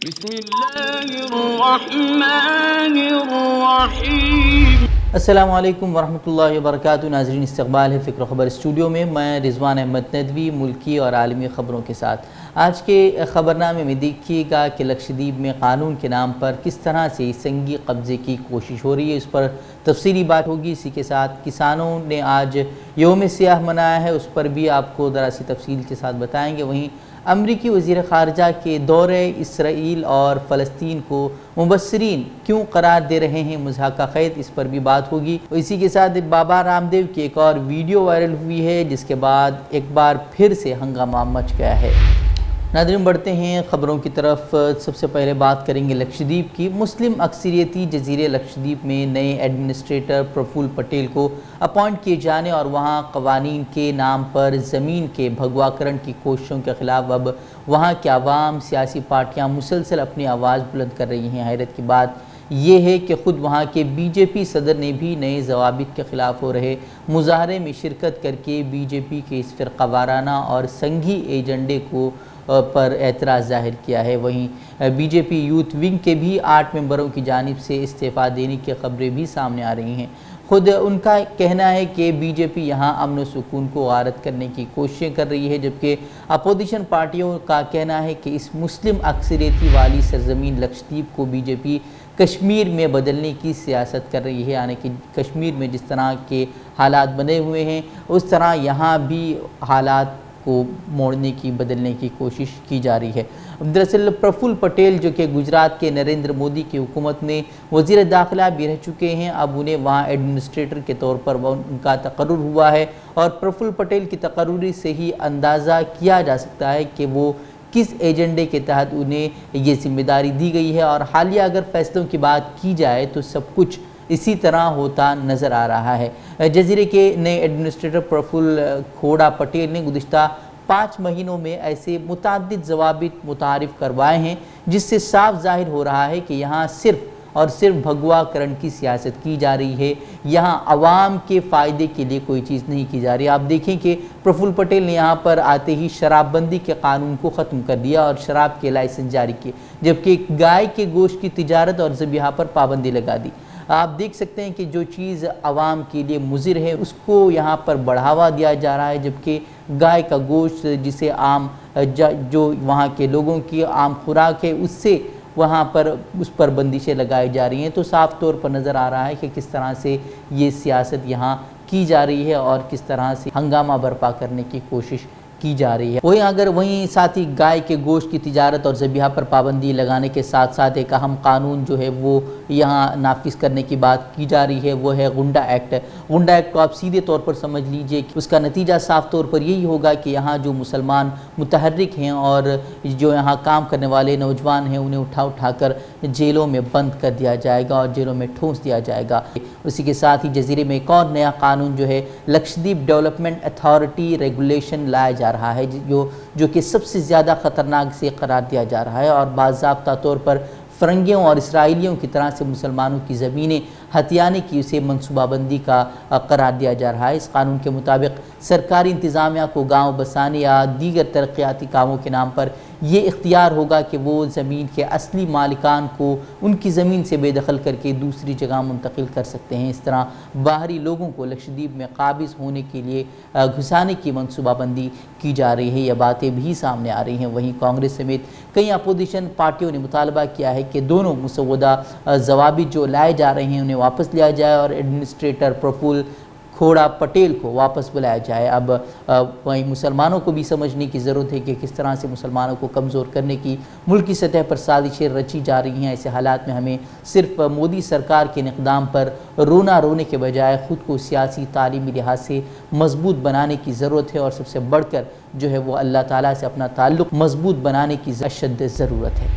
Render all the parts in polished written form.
بسم اللہ الرحمن الرحیم۔ السلام علیکم ورحمۃ اللہ وبرکاتہ۔ ناظرین، استقبال ہے فکر و خبر اسٹوڈیو میں۔ میں رضوان احمد ندوی ملکی اور عالمی خبروں کے ساتھ۔ آج کے خبرنامے میں دیکھیے گا کہ لکشدیپ میں قانون کے نام پر کس طرح سے سنگی قبضے کی کوشش ہو رہی ہے، اس پر تفصیلی بات ہوگی۔ اسی کے ساتھ کسانوں نے آج یوم سیاہ منایا ہے، اس پر بھی آپ کو ذرا سی تفصیل کے ساتھ بتائیں گے۔ وہیں امریکی وزیر خارجہ کے دورے اسرائیل اور فلسطین کو مبصرین کیوں قرار دے رہے ہیں مضحکہ خیز، اس پر بھی بات ہوگی۔ اسی کے ساتھ بابا رام دیو کی ایک اور ویڈیو وائرل ہوئی ہے، جس کے بعد ایک بار پھر سے ہنگامہ مچ گیا ہے۔ ناظرین، بڑھتے ہیں خبروں کی طرف۔ سب سے پہلے بات کریں گے لکشدیپ کی۔ مسلم اکثریتی جزیرے لکشدیپ میں نئے ایڈمنسٹریٹر پرفل پٹیل کو اپوائنٹ کیے جانے اور وہاں قوانین کے نام پر زمین کے بھگواکرن کی کوششوں کے خلاف اب وہاں کے عوام، سیاسی پارٹیاں مسلسل اپنی آواز بلند کر رہی ہیں۔ حیرت کی بات یہ ہے کہ خود وہاں کے بی جے پی صدر نے بھی نئے ضوابط کے خلاف ہو رہے مظاہرے میں شرکت کر کے بی جے پی کے اس فرقہ وارانہ اور سنگھی ایجنڈے کو پر اعتراض ظاہر کیا ہے۔ وہیں بی جے پی یوتھ ونگ کے بھی 8 ممبروں کی جانب سے استعفیٰ دینے کی خبریں بھی سامنے آ رہی ہیں۔ خود ان کا کہنا ہے کہ بی جے پی یہاں امن و سکون کو غارت کرنے کی کوششیں کر رہی ہے، جبکہ اپوزیشن پارٹیوں کا کہنا ہے کہ اس مسلم اکثریتی والی سرزمین لکشدیپ کو بی جے پی کشمیر میں بدلنے کی سیاست کر رہی ہے، یعنی کہ کشمیر میں جس طرح کے حالات بنے ہوئے ہیں اس طرح یہاں بھی حالات کو موڑنے کی، بدلنے کی کوشش کی جا رہی ہے۔ دراصل پرفل پٹیل جو کہ گجرات کے نریندر مودی کی حکومت میں وزیر داخلہ بھی رہ چکے ہیں، اب انہیں وہاں ایڈمنسٹریٹر کے طور پر ان کا تقرر ہوا ہے، اور پرفل پٹیل کی تقرری سے ہی اندازہ کیا جا سکتا ہے کہ وہ کس ایجنڈے کے تحت انہیں یہ ذمہ داری دی گئی ہے۔ اور حالیہ اگر فیصلوں کی بات کی جائے تو سب کچھ اسی طرح ہوتا نظر آ رہا ہے۔ جزیرے کے نئے ایڈمنسٹریٹر پرفل کھوڑا پٹیل نے گزشتہ 5 مہینوں میں ایسے متعدد ضوابط متعارف کروائے ہیں جس سے صاف ظاہر ہو رہا ہے کہ یہاں صرف اور صرف بھگوا کرن کی سیاست کی جا رہی ہے، یہاں عوام کے فائدے کے لیے کوئی چیز نہیں کی جا رہی۔ آپ دیکھیں کہ پرفل پٹیل نے یہاں پر آتے ہی شراب بندی کے قانون کو ختم کر دیا اور شراب کے لائسنس جاری کیے، جبکہ گائے کے گوشت کی تجارت اور ذبیحہ پر پابندی لگا دی۔ آپ دیکھ سکتے ہیں کہ جو چیز عوام کے لیے مضر ہے اس کو یہاں پر بڑھاوا دیا جا رہا ہے، جبکہ گائے کا گوشت جسے عام جو وہاں کے لوگوں کی عام خوراک ہے اس سے وہاں پر اس پر بندشیں لگائی جا رہی ہیں۔ تو صاف طور پر نظر آ رہا ہے کہ کس طرح سے یہ سیاست یہاں کی جا رہی ہے اور کس طرح سے ہنگامہ برپا کرنے کی کوشش کی جا رہی ہے۔ وہیں ساتھ ہی گائے کے گوشت کی تجارت اور ذبیحہ پر پابندی لگانے کے ساتھ ساتھ ایک اہم قانون جو ہے وہ یہاں نافذ کرنے کی بات کی جا رہی ہے، وہ ہے غنڈہ ایکٹ۔ غنڈہ ایکٹ کو آپ سیدھے طور پر سمجھ لیجئے کہ اس کا نتیجہ صاف طور پر یہی ہوگا کہ یہاں جو مسلمان متحرک ہیں اور جو یہاں کام کرنے والے نوجوان ہیں انہیں اٹھا کر جیلوں میں بند کر دیا جائے گا اور جیلوں میں ٹھونس دیا جائے گا۔ اسی کے ساتھ ہی جزیرے میں ایک اور نیا قانون جو ہے لکشدیپ ڈیولپمنٹ اتھارٹی ریگولیشن لایا جا رہا ہے، جو کہ سب سے زیادہ خطرناک سے قرار دیا جا رہا ہے، اور باضابطہ طور پر فرنگیوں اور اسرائیلیوں کی طرح سے مسلمانوں کی زمینیں ہتھیانے کی اسے منصوبہ بندی کا قرار دیا جا رہا ہے۔ اس قانون کے مطابق سرکاری انتظامیہ کو گاؤں بسانے یا دیگر ترقیاتی کاموں کے نام پر یہ اختیار ہوگا کہ وہ زمین کے اصلی مالکان کو ان کی زمین سے بے دخل کر کے دوسری جگہ منتقل کر سکتے ہیں۔ اس طرح باہری لوگوں کو لکشدیپ میں قابض ہونے کے لیے گھسانے کی منصوبہ بندی کی جا رہی ہے۔ یہ باتیں بھی سامنے آ رہی ہیں۔ وہیں کانگریس سمیت کئی اپوزیشن پارٹیوں نے مطالبہ کیا ہے کہ دونوں مسودہ ضوابط جو لائے جا رہے ہیں انہیں واپس لیا جائے اور ایڈمنسٹریٹر پرفل کھوڑا پٹیل کو واپس بلایا جائے۔ اب وہیں مسلمانوں کو بھی سمجھنے کی ضرورت ہے کہ کس طرح سے مسلمانوں کو کمزور کرنے کی ملکی سطح پر سازشیں رچی جا رہی ہیں۔ ایسے حالات میں ہمیں صرف مودی سرکار کے اقدام پر رونے کے بجائے خود کو سیاسی تعلیمی لحاظ سے مضبوط بنانے کی ضرورت ہے، اور سب سے بڑھ کر جو ہے وہ اللہ تعالیٰ سے اپنا تعلق مضبوط بنانے کی اشد ضرورت ہے۔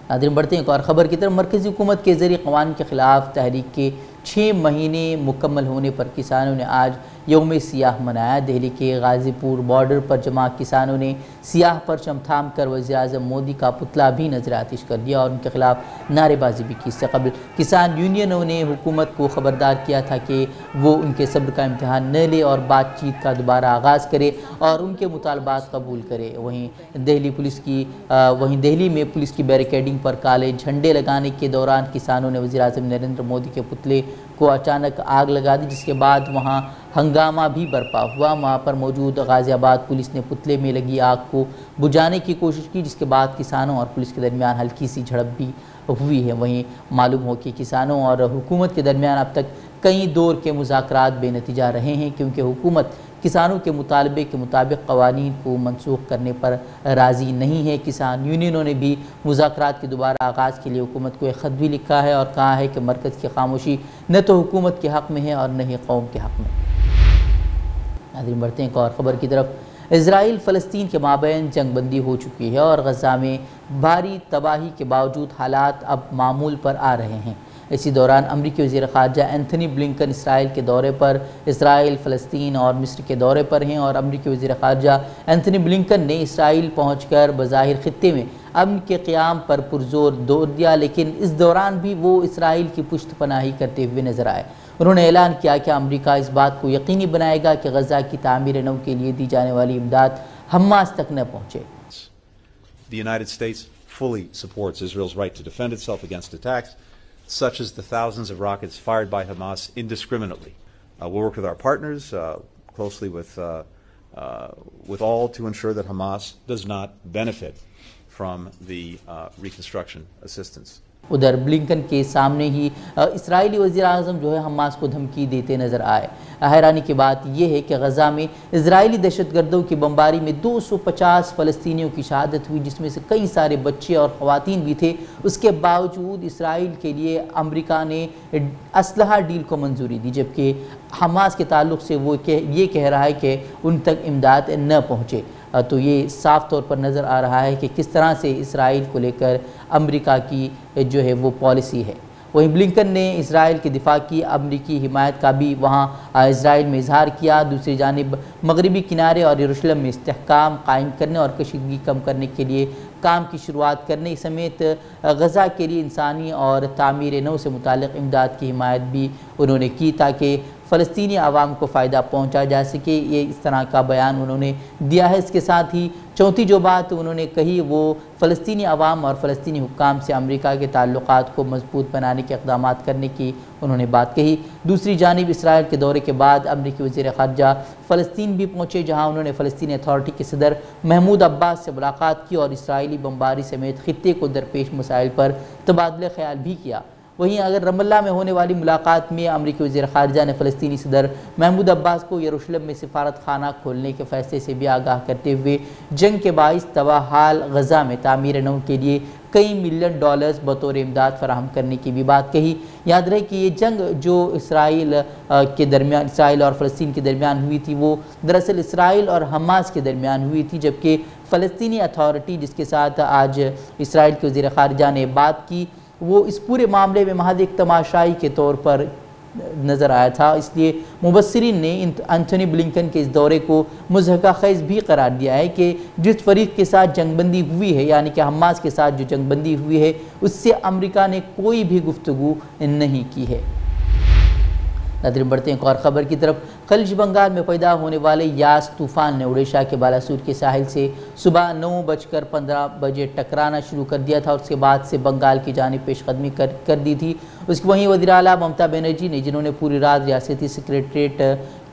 ناظرین، بڑھتے ہیں ایک اور خبر کی طرف۔ مرکزی حکومت کے ذریعے قوانین کے خلاف تحریک کے 6 مہینے مکمل ہونے پر کسانوں نے آج یوم سیاہ منایا۔ دہلی کے غازی پور بارڈر پر جمع کسانوں نے سیاہ پرچم تھام کر وزیر اعظم مودی کا پتلا بھی نظر آتش کر دیا اور ان کے خلاف نعرے بازی بھی کی۔ اس سے قبل کسان یونینوں نے حکومت کو خبردار کیا تھا کہ وہ ان کے صبر کا امتحان نہ لے اور بات چیت کا دوبارہ آغاز کرے اور ان کے مطالبات قبول کرے۔ وہیں دہلی میں پولیس کی بیریکیڈنگ پر کالے جھنڈے لگانے کے دوران کسانوں نے وزیر اعظم نریندر مودی کے پتلے کو اچانک آگ لگا دی، جس کے بعد وہاں ہنگامہ بھی برپا ہوا۔ وہاں پر موجود غازی آباد پولیس نے پتلے میں لگی آگ کو بجھانے کی کوشش کی، جس کے بعد کسانوں اور پولیس کے درمیان ہلکی سی جھڑپ بھی ہوئی ہے۔ وہیں معلوم ہو کہ کسانوں اور حکومت کے درمیان اب تک کئی دور کے مذاکرات بے نتیجہ رہے ہیں، کیونکہ حکومت کسانوں کے مطالبے کے مطابق قوانین کو منسوخ کرنے پر راضی نہیں ہے۔ کسان یونینوں نے بھی مذاکرات کے دوبارہ آغاز کے لیے حکومت کو ایک خط بھی لکھا ہے اور کہا ہے کہ مرکز کی خاموشی نہ تو حکومت کے حق میں ہے اور نہ ہی قوم کے حق میں۔ ناظرین بڑھتے ہیں ایک اور خبر کی طرف۔ اسرائیل فلسطین کے مابین جنگ بندی ہو چکی ہے اور غزہ میں بھاری تباہی کے باوجود حالات اب معمول پر آ رہے ہیں۔ اسی دوران امریکی وزیر خارجہ اینتھنی بلنکن اسرائیل کے دورے پر، اسرائیل، فلسطین اور مصر کے دورے پر ہیں اور امریکی وزیر خارجہ اینتھنی بلنکن نے اسرائیل پہنچ کر بظاہر خطے میں امن کے قیام پر پرزور زور دیا، لیکن اس دوران بھی وہ اسرائیل کی پشت پناہی کرتے ہوئے نظر آئے۔ انہوں نے اعلان کیا کہ امریکہ اس بات کو یقینی بنائے گا کہ غزہ کی تعمیر نو کے لیے دی جانے والی امداد حماس تک نہ پہنچے۔ The United States fully supports Israel's right to defend itself against attacks such as the thousands of rockets fired by Hamas indiscriminately. We'll work with our partners, closely with all, to ensure that Hamas does not benefit from the reconstruction assistance. ادھر Blinken کے سامنے ہی اسرائیلی وزیر اعظم جو ہے Hamas کو دھمکی دیتے نظر آئے۔ حیرانی کی بات یہ ہے کہ غزہ میں اسرائیلی دہشت گردوں کی بمباری میں 250 فلسطینیوں کی شہادت ہوئی، جس میں سے کئی سارے بچے اور خواتین بھی تھے۔ اس کے باوجود اسرائیل کے لیے امریکہ نے اسلحہ ڈیل کو منظوری دی، جبکہ حماس کے تعلق سے وہ یہ کہہ رہا ہے کہ ان تک امداد نہ پہنچے۔ تو یہ صاف طور پر نظر آ رہا ہے کہ کس طرح سے اسرائیل کو لے کر امریکہ کی جو ہے وہ پالیسی ہے۔ وہیں بلنکن نے اسرائیل کے دفاع کی امریکی حمایت کا بھی وہاں اسرائیل میں اظہار کیا۔ دوسری جانب مغربی کنارے اور یروشلم میں استحکام قائم کرنے اور کشیدگی کم کرنے کے لیے کام کی شروعات کرنے سمیت غزہ کے لیے انسانی اور تعمیر نو سے متعلق امداد کی حمایت بھی انہوں نے کی، تاکہ فلسطینی عوام کو فائدہ پہنچا جا سکے۔ یہ اس طرح کا بیان انہوں نے دیا ہے۔ اس کے ساتھ ہی چوتھی جو بات انہوں نے کہی وہ فلسطینی عوام اور فلسطینی حکام سے امریکہ کے تعلقات کو مضبوط بنانے کے اقدامات کرنے کی انہوں نے بات کہی۔ دوسری جانب اسرائیل کے دورے کے بعد امریکی وزیر خارجہ فلسطین بھی پہنچے، جہاں انہوں نے فلسطینی اتھارٹی کے صدر محمود عباس سے ملاقات کی اور اسرائیلی بمباری سمیت خطے کو درپیش مسائل پر تبادلہ خیال بھی کیا۔ وہیں اگر رام اللہ میں ہونے والی ملاقات میں امریکی وزیر خارجہ نے فلسطینی صدر محمود عباس کو یروشلم میں سفارت خانہ کھولنے کے فیصلے سے بھی آگاہ کرتے ہوئے جنگ کے باعث تباہ حال غزہ میں تعمیر نو کے لیے کئی ملین ڈالرز بطور امداد فراہم کرنے کی بھی بات کہی۔ یاد رہے کہ یہ جنگ جو اسرائیل اور فلسطین کے درمیان ہوئی تھی، وہ دراصل اسرائیل اور حماس کے درمیان ہوئی تھی، جبکہ فلسطینی اتھارٹی جس کے ساتھ آج اسرائیل کے وزیر خارجہ نے بات کی، وہ اس پورے معاملے میں محض ایک تماشائی کے طور پر نظر آیا تھا۔ اس لیے مبصرین نے اینتھنی بلنکن کے اس دورے کو مضحکہ خیز بھی قرار دیا ہے کہ جس فریق کے ساتھ جنگ بندی ہوئی ہے، یعنی کہ حماس کے ساتھ جو جنگ بندی ہوئی ہے، اس سے امریکہ نے کوئی بھی گفتگو نہیں کی ہے۔ ناظرین بڑھتے ہیں ایک اور خبر کی طرف۔ خلیج بنگال میں پیدا ہونے والے یاس طوفان نے اڑیشہ کے بالاسور کے ساحل سے صبح 9:15 بجے ٹکرانا شروع کر دیا تھا اور اس کے بعد سے بنگال کی جانب پیش قدمی کر دی تھی۔ اس کے وہیں وزیر اعلیٰ ممتا بنرجی نے، جنہوں نے پوری رات ریاستی سیکریٹریٹ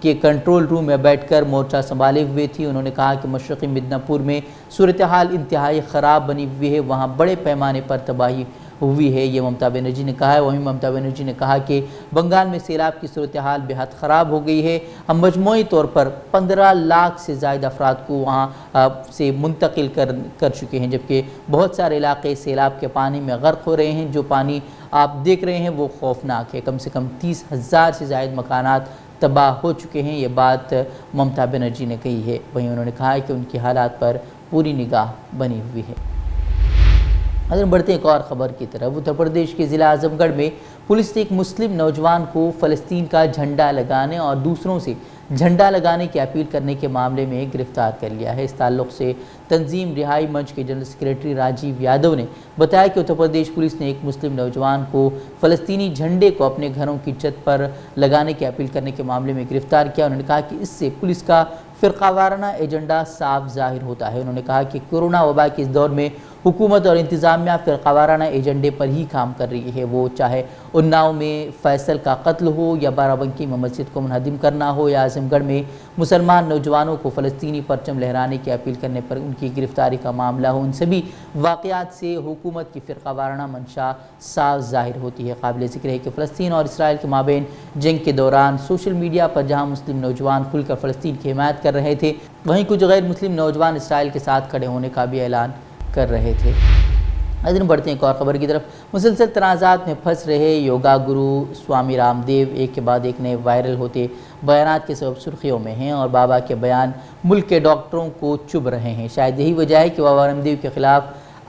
کے کنٹرول روم میں بیٹھ کر مورچہ سنبھالے ہوئے تھی، انہوں نے کہا کہ مشرقی مدناپور میں صورتحال انتہائی خراب بنی ہوئی ہے، وہاں بڑے پیمانے پر تباہی ہوئی ہے، یہ ممتا بنرجی نے کہا ہے۔ وہیں ممتا بنرجی نے کہا کہ بنگال میں سیلاب کی صورتحال بے حد خراب ہو گئی ہے، ہم مجموعی طور پر 15 لاکھ سے زائد افراد کو وہاں سے منتقل کر چکے ہیں، جبکہ بہت سارے علاقے سیلاب کے پانی میں غرق ہو رہے ہیں۔ جو پانی آپ دیکھ رہے ہیں وہ خوفناک ہے، کم سے کم 30,000 سے زائد مکانات تباہ ہو چکے ہیں، یہ بات ممتا بنرجی نے کہی ہے۔ وہیں انہوں نے کہا ہے کہ ان کے حالات پر پوری نگاہ بنی ہوئی ہے۔ اگر بڑھتے ہیں ایک اور خبر کی طرف، اتر پردیش کے ضلع اعظم گڑھ میں پولیس نے ایک مسلم نوجوان کو فلسطین کا جھنڈا لگانے اور دوسروں سے جھنڈا لگانے کی اپیل کرنے کے معاملے میں گرفتار کر لیا ہے۔ اس تعلق سے تنظیم رہائی منچ کے جنرل سیکریٹری راجیو یادو نے بتایا کہ اتر پردیش پولیس نے ایک مسلم نوجوان کو فلسطینی جھنڈے کو اپنے گھروں کی چھت پر لگانے کی اپیل کرنے کے معاملے میں گرفتار کیا۔ انہوں نے کہا کہ اس سے پولیس کا فرقہ وارانہ ایجنڈا صاف ظاہر ہوتا ہے۔ انہوں نے کہا کہ کورونا وبا کے اس دور میں حکومت اور انتظامیہ فرقہ وارانہ ایجنڈے پر ہی کام کر رہی ہے، وہ چاہے اناؤ میں فیصل کا قتل ہو یا بارہ بنکی میں مسجد کو منہدم کرنا ہو یا اعظم گڑھ میں مسلمان نوجوانوں کو فلسطینی پرچم لہرانے کی اپیل کرنے پر ان کی گرفتاری کا معاملہ ہو۔ ان سبھی واقعات سے حکومت کی فرقہ وارانہ منشا صاف ظاہر ہوتی ہے۔ قابل ذکر ہے کہ فلسطین اور اسرائیل کے مابین جنگ کے دوران سوشل میڈیا پر جہاں مسلم نوجوان کھل کر فلسطین کی حمایت کر رہے تھے، وہیں کچھ غیر مسلم نوجوان اسرائیل کے ساتھ کھڑے ہونے کا بھی اعلان کر رہے تھے۔ ادھر بڑھتے ہیں ایک اور خبر کی طرف۔ مسلسل تنازعات میں پھنس رہے یوگا گرو سوامی رام دیو ایک کے بعد ایک نئے وائرل ہوتے بیانات کے سبب سرخیوں میں ہیں اور بابا کے بیان ملک کے ڈاکٹروں کو چبھ رہے ہیں۔ شاید یہی وجہ ہے کہ بابا رام دیو کے خلاف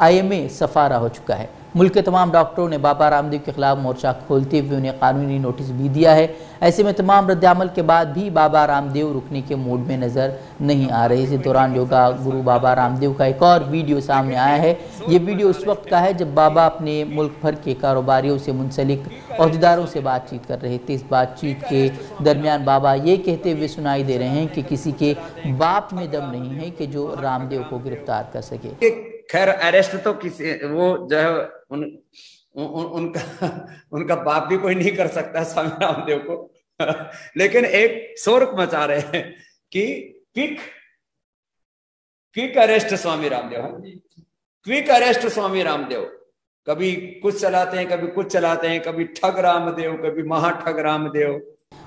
IMA سفارہ ہو چکا ہے۔ ملک کے تمام ڈاکٹروں نے بابا رام دیو کے خلاف مورچہ کھولتے ہوئے انہیں قانونی نوٹس بھی دیا ہے۔ ایسے میں تمام رد عمل کے بعد بھی بابا رام دیو رکنے کے موڈ میں نظر نہیں آ رہے۔ اسی دوران یوگا گرو بابا رام دیو کا ایک اور ویڈیو سامنے آیا ہے۔ یہ ویڈیو اس وقت کا ہے جب بابا اپنے ملک بھر کے کاروباریوں سے منسلک عہدیداروں سے بات چیت کر رہے تھے۔ اس بات چیت کے درمیان بابا یہ کہتے ہوئے سنائی دے رہے ہیں کہ کسی کے باپ میں دم نہیں ہے کہ جو رام دیو کو گرفتار کر سکے۔ خیر اریسٹ تو کسی وہ جو ہے ان کا باپ بھی کوئی نہیں کر سکتا سوامی رام دیو کو، لیکن ایک شورک مچا رہے ہیں کہ quick arrest Swami Ram Dev, quick arrest Swami Ram Dev, کبھی کچھ چلاتے ہیں کبھی کچھ چلاتے ہیں، کبھی ٹھگ رام دیو کبھی مہا ٹھگ رام دیو۔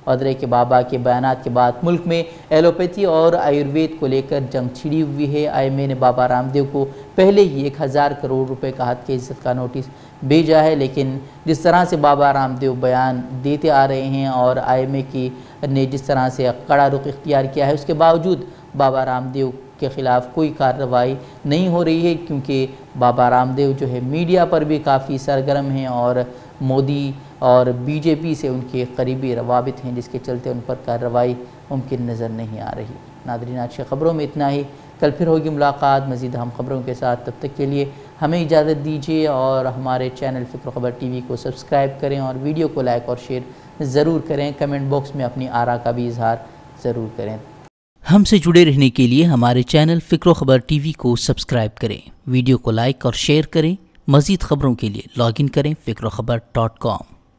ادرے کے بابا کے بیانات کے بعد ملک میں ایلوپیتھی اور آیوروید کو لے کر جنگ چھڑی ہوئی ہے۔ IMA نے بابا رام دیو کو پہلے ہی 1000 کروڑ روپے کا حد کی عزت کا نوٹس بھیجا ہے، لیکن جس طرح سے بابا رام دیو بیان دیتے آ رہے ہیں اور IMA نے جس طرح سے کڑا رخ اختیار کیا ہے، اس کے باوجود بابا رام دیو کے خلاف کوئی کارروائی نہیں ہو رہی ہے، کیونکہ بابا رام دیو جو ہے میڈیا پر بھی کافی سرگرم ہیں اور مودی اور BJP سے ان کے قریبی روابط ہیں، جس کے چلتے ان پر کارروائی ممکن نظر نہیں آ رہی۔ ناظرین، آج کی خبروں میں اتنا ہی، کل پھر ہوگی ملاقات مزید اہم خبروں کے ساتھ۔ تب تک کے لیے ہمیں اجازت دیجیے اور ہمارے چینل فکر خبر TV کو سبسکرائب کریں اور ویڈیو کو لائک اور شیئر ضرور کریں۔ کمنٹ باکس میں اپنی آراء کا بھی اظہار ضرور کریں۔ ہم سے جڑے رہنے کے لیے ہمارے چینل فکر خبر TV کو سبسکرائب کریں، ویڈیو کو لائک اور شیئر کریں۔ مزید خبروں کے لیے لاگ ان کریں فکرخبر.com۔